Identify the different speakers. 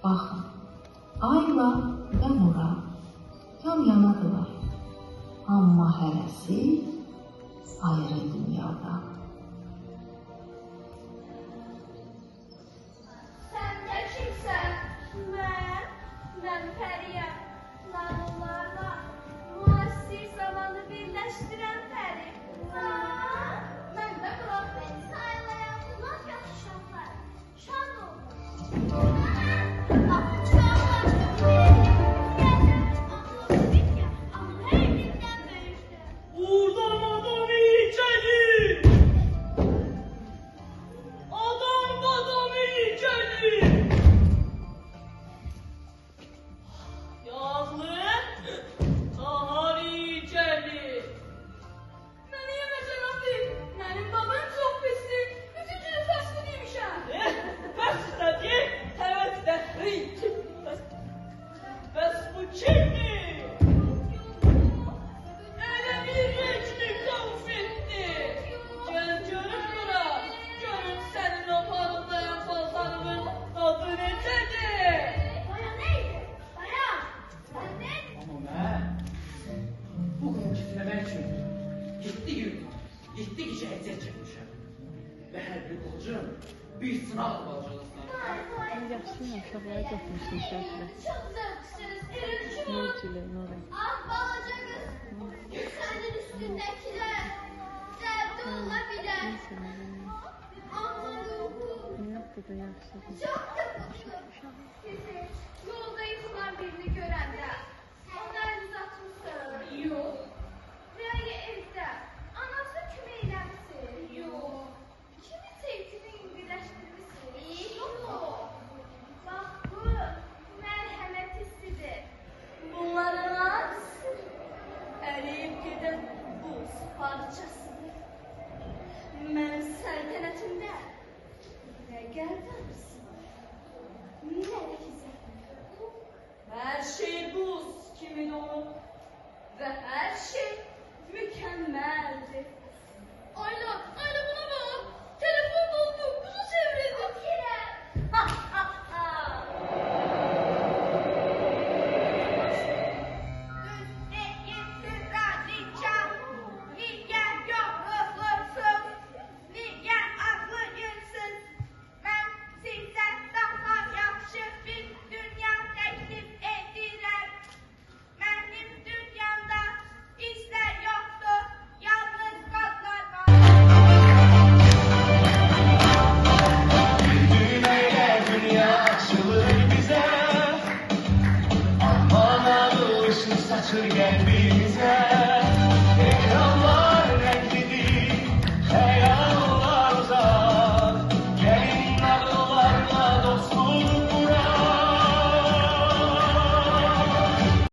Speaker 1: Baxın, Ayla və Murad yan-yanadılar. Amma hərəsi ayrı dünyada.
Speaker 2: Sən də kimsən? Mən Pəriyəm. Mən onlarla müasir zamanı birləşdirən Pəri. Mən də qulaq beni sayılayan laf yaxşılar. Şad olun.
Speaker 3: Gitti gece eziyet çekmişim. Ve her bir kılıcım bir sınav alacağızlar.
Speaker 4: Yaxşıyım, uşaqlara getmişdim şərtlə.
Speaker 2: Çok zevksiz, ürküm.
Speaker 4: Nurcile, Nura.
Speaker 2: Ah balaca kız, senin üstündekiler derdi olabilir.
Speaker 4: Neyse, mənə.
Speaker 2: Ama ruhum
Speaker 4: Nihat da yaxşıdır.
Speaker 2: çok da mutlu. Sizi yolda yıkılan birini görəndə ona el uzatmışsın. Yok. Rəyi evdə anası kimi eləmişsin. Yok. Kimi sevgini yüngüləşdirmişsin. Yok. Bax bu mərhəmət hissidir. Bunların hamısı əriyib gedən buz parçasıdır. Mənim səltənətimdə nə gəlməmsin, nə də güzel. Hər şey buz kimi dolu və hər şey mükəmməldir. Ayla buna bak. Telefon doldu, buzu çevrildi. Akire. Ha ha ha.
Speaker 5: Düğmeye dünya açılır bize. Aman alışır saçır gel bize.